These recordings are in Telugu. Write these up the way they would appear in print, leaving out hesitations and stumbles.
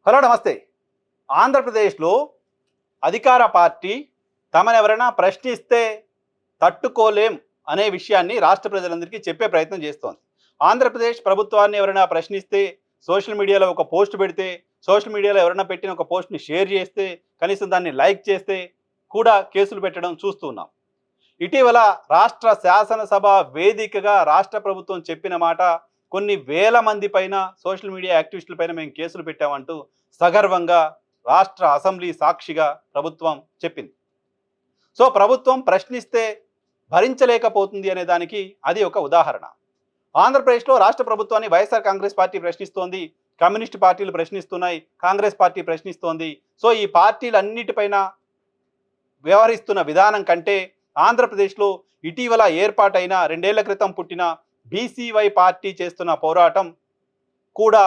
హలో నమస్తే. ఆంధ్రప్రదేశ్లో అధికార పార్టీ తమను ఎవరైనా ప్రశ్నిస్తే తట్టుకోలేం అనే విషయాన్ని రాష్ట్ర ప్రజలందరికీ చెప్పే ప్రయత్నం చేస్తోంది. ఆంధ్రప్రదేశ్ ప్రభుత్వాన్ని ఎవరైనా ప్రశ్నిస్తే సోషల్ మీడియాలో ఒక పోస్ట్ పెడితే, సోషల్ మీడియాలో ఎవరైనా పెట్టిన ఒక పోస్ట్‌ని షేర్ చేస్తే, కనీసం దాన్ని లైక్ చేస్తే కూడా కేసులు పెట్టడం చూస్తూ ఉన్నాం. ఇటీవల రాష్ట్ర శాసనసభ వేదికగా రాష్ట్ర ప్రభుత్వం చెప్పిన మాట కొన్ని వేల మంది పైన సోషల్ మీడియా యాక్టివిస్టుల పైన మేము కేసులు పెట్టామంటూ సగర్వంగా రాష్ట్ర అసెంబ్లీ సాక్షిగా ప్రభుత్వం చెప్పింది. సో ప్రభుత్వం ప్రశ్నిస్తే భరించలేకపోతుంది అనే దానికి అది ఒక ఉదాహరణ. ఆంధ్రప్రదేశ్లో రాష్ట్ర ప్రభుత్వాన్ని వైఎస్ఆర్ కాంగ్రెస్ పార్టీ ప్రశ్నిస్తోంది, కమ్యూనిస్ట్ పార్టీలు ప్రశ్నిస్తున్నాయి, కాంగ్రెస్ పార్టీ ప్రశ్నిస్తోంది. సో ఈ పార్టీలన్నిటిపైన వ్యవహరిస్తున్న విధానం కంటే ఆంధ్రప్రదేశ్లో ఇటీవల ఏర్పాటైన 2 ఏళ్ల క్రితం పుట్టిన బీసీవై పార్టీ చేస్తున్న పోరాటం కూడా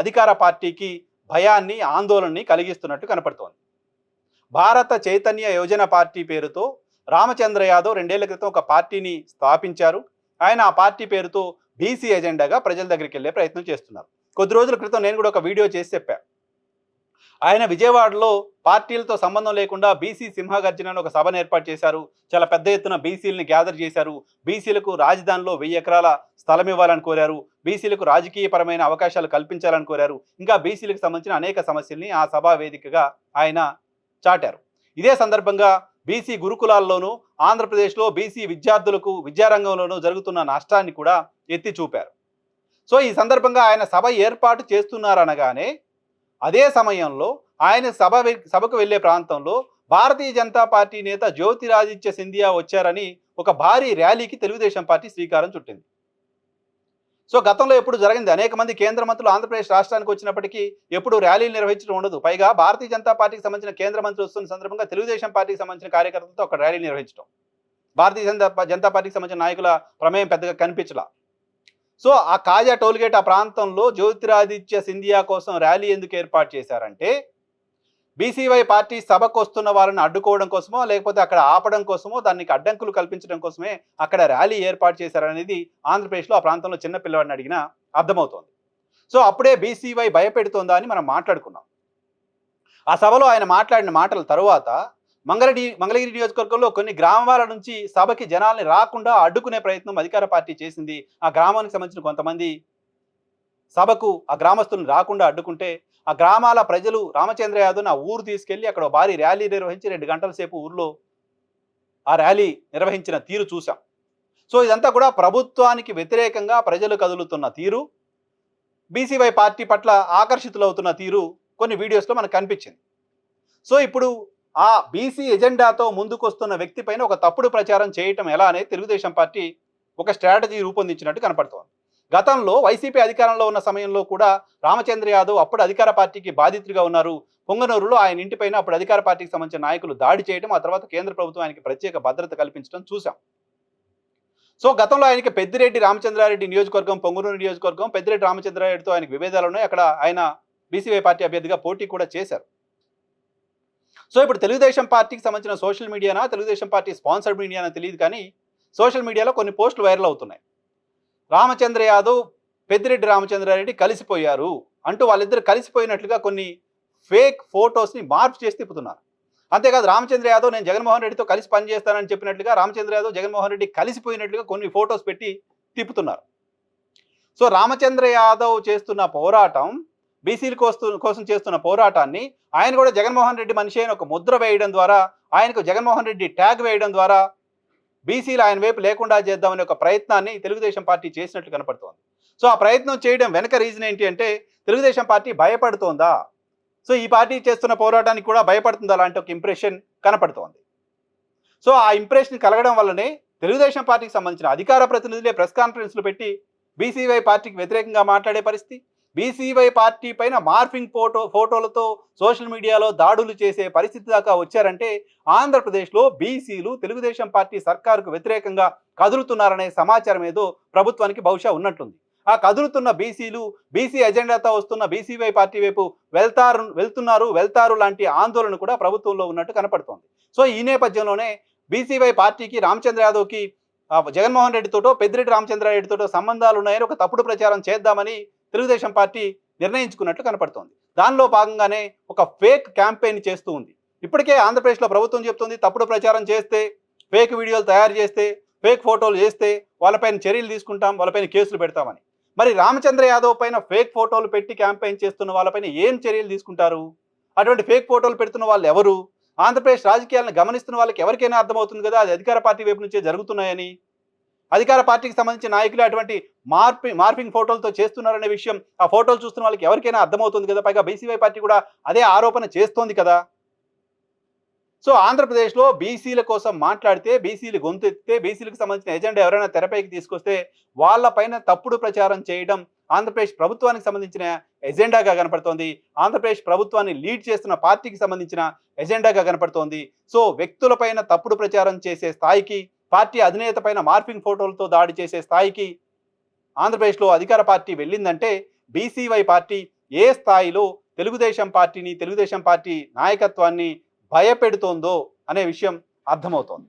అధికార పార్టీకి భయాన్ని, ఆందోళనని కలిగిస్తున్నట్టు కనపడుతోంది. భారత చైతన్య యోజన పార్టీ పేరుతో రామచంద్ర యాదవ్ 2 ఏళ్ల క్రితం ఒక పార్టీని స్థాపించారు. ఆయన ఆ పార్టీ పేరుతో బీసీ ఎజెండాగా ప్రజల దగ్గరికి వెళ్ళే ప్రయత్నం చేస్తున్నారు. కొద్ది రోజుల క్రితం నేను కూడా ఒక వీడియో చేసి చెప్పాను. ఆయన విజయవాడలో పార్టీలతో సంబంధం లేకుండా బీసీ సింహగర్జన అని ఒక సభను ఏర్పాటు చేశారు. చాలా పెద్ద ఎత్తున బీసీలని గ్యాదర్ చేశారు. బీసీలకు రాజధానిలో 1000 ఎకరాల స్థలం ఇవ్వాలని కోరారు. బీసీలకు రాజకీయపరమైన అవకాశాలు కల్పించాలని కోరారు. ఇంకా బీసీలకు సంబంధించిన అనేక సమస్యల్ని ఆ సభా వేదికగా ఆయన చాటారు. ఇదే సందర్భంగా బీసీ గురుకులాల్లోనూ ఆంధ్రప్రదేశ్లో బీసీ విద్యార్థులకు విద్యారంగంలోనూ జరుగుతున్న నష్టాన్ని కూడా ఎత్తి చూపారు. సో ఈ సందర్భంగా ఆయన సభ ఏర్పాటు చేస్తున్నారనగానే అదే సమయంలో ఆయన సభకు వెళ్ళే ప్రాంతంలో భారతీయ జనతా పార్టీ నేత జ్యోతిరాదిత్య సింధియా వచ్చారని ఒక భారీ ర్యాలీకి తెలుగుదేశం పార్టీ శ్రీకారం చుట్టింది. సో గతంలో ఎప్పుడు జరిగింది, అనేక మంది కేంద్ర మంత్రులు ఆంధ్రప్రదేశ్ రాష్ట్రానికి వచ్చినప్పటికీ ఎప్పుడు ర్యాలీలు నిర్వహించడం ఉండదు. పైగా భారతీయ జనతా పార్టీకి సంబంధించిన కేంద్ర మంత్రి వస్తున్న సందర్భంగా తెలుగుదేశం పార్టీకి సంబంధించిన కార్యకర్తలతో ఒక ర్యాలీ నిర్వహించడం, భారతీయ జనతా పార్టీకి సంబంధించిన నాయకుల ప్రమేయం పెద్దగా కనిపించలా. సో ఆ కాజా టోల్గేట్ ఆ ప్రాంతంలో జ్యోతిరాదిత్య సింధియా కోసం ర్యాలీ ఎందుకు ఏర్పాటు చేశారంటే, బీసీవై పార్టీ సభకు వస్తున్న వాళ్ళని అడ్డుకోవడం కోసమో, లేకపోతే అక్కడ ఆపడం కోసమో, దానికి అడ్డంకులు కల్పించడం కోసమే అక్కడ ర్యాలీ ఏర్పాటు చేశారనేది ఆంధ్రప్రదేశ్లో ఆ ప్రాంతంలో చిన్న పిల్లవాడిని అడిగినా అర్థమవుతోంది. సో అప్పుడే బీసీవై భయపెడుతోందా అని మనం మాట్లాడుకున్నాం. ఆ సభలో ఆయన మాట్లాడిన మాటల తరువాత మంగళగిరి నియోజకవర్గంలో కొన్ని గ్రామాల నుంచి సభకి జనాల్ని రాకుండా అడ్డుకునే ప్రయత్నం అధికార పార్టీ చేసింది. ఆ గ్రామానికి సంబంధించిన కొంతమంది సభకు ఆ గ్రామస్తులను రాకుండా అడ్డుకుంటే ఆ గ్రామాల ప్రజలు రామచంద్ర యాదవ్ ఆ ఊరు తీసుకెళ్లి అక్కడ భారీ ర్యాలీ నిర్వహించి 2 గంటల సేపు ఊర్లో ఆ ర్యాలీ నిర్వహించిన తీరు చూసాం. సో ఇదంతా కూడా ప్రభుత్వానికి వ్యతిరేకంగా ప్రజలు కదులుతున్న తీరు, బీసీవై పార్టీ పట్ల ఆకర్షితులవుతున్న తీరు కొన్ని వీడియోస్లో మనకు కనిపించింది. సో ఇప్పుడు ఆ బీసీ ఎజెండాతో ముందుకొస్తున్న వ్యక్తి పైన ఒక తప్పుడు ప్రచారం చేయటం ఎలా అనేది తెలుగుదేశం పార్టీ ఒక స్ట్రాటజీ రూపొందించినట్టు కనపడుతోంది. గతంలో వైసీపీ అధికారంలో ఉన్న సమయంలో కూడా రామచంద్ర యాదవ్ అప్పుడు అధికార పార్టీకి బాధితుడిగా ఉన్నారు. పొంగనూరులో ఆయన ఇంటిపైన అప్పుడు అధికార పార్టీకి సంబంధించిన నాయకులు దాడి చేయడం, ఆ తర్వాత కేంద్ర ప్రభుత్వం ఆయనకి ప్రత్యేక భద్రత కల్పించడం చూసాం. సో గతంలో ఆయనకి పెద్దిరెడ్డి రామచంద్రారెడ్డి నియోజకవర్గం, పొంగనూరు నియోజకవర్గం, పెద్దిరెడ్డి రామచంద్రారెడ్డితో ఆయనకు విభేదాలు ఉన్నాయి. అక్కడ ఆయన బీసీవై పార్టీ అభ్యర్థిగా పోటీ కూడా చేశారు. సో ఇప్పుడు తెలుగుదేశం పార్టీకి సంబంధించిన సోషల్ మీడియానా, తెలుగుదేశం పార్టీ స్పాన్సర్డ్ మీడియానా తెలియదు, కానీ సోషల్ మీడియాలో కొన్ని పోస్టులు వైరల్ అవుతున్నాయి. రామచంద్ర యాదవ్, పెద్దిరెడ్డి రామచంద్రారెడ్డి కలిసిపోయారు అంటూ వాళ్ళిద్దరు కలిసిపోయినట్లుగా కొన్ని ఫేక్ ఫోటోస్ని మార్పు చేసి తిప్పుతున్నారు. అంతేకాదు రామచంద్ర యాదవ్ నేను జగన్మోహన్ రెడ్డితో కలిసి పనిచేస్తానని చెప్పినట్లుగా రామచంద్ర యాదవ్ జగన్మోహన్ రెడ్డి కలిసిపోయినట్లుగా కొన్ని ఫోటోస్ పెట్టి తిప్పుతున్నారు. సో రామచంద్ర యాదవ్ చేస్తున్న పోరాటం, బీసీల కోసం చేస్తున్న పోరాటాన్ని ఆయన కూడా జగన్మోహన్ రెడ్డి మనిషి అని ఒక ముద్ర వేయడం ద్వారా, ఆయనకు జగన్మోహన్ రెడ్డి ట్యాగ్ వేయడం ద్వారా బీసీలు ఆయన వైపు లేకుండా చేద్దామనే ఒక ప్రయత్నాన్ని తెలుగుదేశం పార్టీ చేసినట్లు కనపడుతోంది. సో ఆ ప్రయత్నం చేయడం వెనక రీజన్ ఏంటి అంటే, తెలుగుదేశం పార్టీ భయపడుతోందా, సో ఈ పార్టీ చేస్తున్న పోరాటానికి కూడా భయపడుతుందా అలాంటి ఒక ఇంప్రెషన్ కనపడుతోంది. సో ఆ ఇంప్రెషన్ కలగడం వల్లనే తెలుగుదేశం పార్టీకి సంబంధించిన అధికార ప్రతినిధులే ప్రెస్ కాన్ఫరెన్స్లు పెట్టి బీసీవై పార్టీకి వ్యతిరేకంగా మాట్లాడే పరిస్థితి, బీసీవై పార్టీ పైన మార్ఫింగ్ ఫోటోలతో సోషల్ మీడియాలో దాడులు చేసే పరిస్థితి దాకా వచ్చారంటే ఆంధ్రప్రదేశ్లో బీసీలు తెలుగుదేశం పార్టీ సర్కారుకు వ్యతిరేకంగా కదులుతున్నారనే సమాచారం ఏదో ప్రభుత్వానికి బహుశా ఉన్నట్టుంది. ఆ కదులుతున్న బీసీలు బీసీ ఎజెండాతో వస్తున్న బీసీవై పార్టీ వైపు వెళ్తారు లాంటి ఆందోళన కూడా ప్రభుత్వంలో ఉన్నట్టు కనపడుతోంది. సో ఈ నేపథ్యంలోనే బీసీవై పార్టీకి రామచంద్ర యాదవ్కి జగన్మోహన్ రెడ్డితోటో పెద్దిరెడ్డి రామచంద్రారెడ్డితోటో సంబంధాలు ఉన్నాయని ఒక తప్పుడు ప్రచారం చేద్దామని తెలుగుదేశం పార్టీ నిర్ణయించుకున్నట్లు కనపడుతోంది. దానిలో భాగంగానే ఒక ఫేక్ క్యాంపెయిన్ చేస్తూ ఉంది. ఇప్పటికే ఆంధ్రప్రదేశ్లో ప్రభుత్వం చెప్తుంది తప్పుడు ప్రచారం చేస్తే, ఫేక్ వీడియోలు తయారు చేస్తే, ఫేక్ ఫోటోలు చేస్తే వాళ్ళపైన చర్యలు తీసుకుంటాం, వాళ్ళపైన కేసులు పెడతామని. మరి రామచంద్ర యాదవ్ పైన ఫేక్ ఫోటోలు పెట్టి క్యాంపెయిన్ చేస్తున్న వాళ్ళపైన ఏం చర్యలు తీసుకుంటారు? అటువంటి ఫేక్ ఫోటోలు పెడుతున్న వాళ్ళు ఎవరు? ఆంధ్రప్రదేశ్ రాజకీయాలను గమనిస్తున్న వాళ్ళకి ఎవరికైనా అర్థమవుతుంది కదా అది అధికార పార్టీ వైపు నుంచే జరుగుతున్నాయని. అధికార పార్టీకి సంబంధించిన నాయకులు అటువంటి మార్పింగ్ ఫోటోలతో చేస్తున్నారనే విషయం ఆ ఫోటోలు చూస్తున్న వాళ్ళకి ఎవరికైనా అర్థమవుతుంది కదా. పైగా బీసీవై పార్టీ కూడా అదే ఆరోపణ చేస్తోంది కదా. సో ఆంధ్రప్రదేశ్లో బీసీల కోసం మాట్లాడితే, బీసీలు గొంతెత్తితే, బీసీలకు సంబంధించిన ఎజెండా ఎవరైనా తెరపైకి తీసుకొస్తే వాళ్ళపైన తప్పుడు ప్రచారం చేయడం ఆంధ్రప్రదేశ్ ప్రభుత్వానికి సంబంధించిన ఎజెండాగా కనపడుతోంది. ఆంధ్రప్రదేశ్ ప్రభుత్వాన్ని లీడ్ చేస్తున్న పార్టీకి సంబంధించిన ఎజెండాగా కనపడుతోంది. సో వ్యక్తులపైన తప్పుడు ప్రచారం చేసే స్థాయికి, పార్టీ అధినేత పైన మార్పింగ్ ఫోటోలతో దాడి చేసే స్థాయికి ఆంధ్రప్రదేశ్లో అధికార పార్టీ వెళ్ళిందంటే బీసీవై పార్టీ ఏ స్థాయిలో తెలుగుదేశం పార్టీని, తెలుగుదేశం పార్టీ నాయకత్వాన్ని భయపెడుతోందో అనే విషయం అర్థమవుతోంది.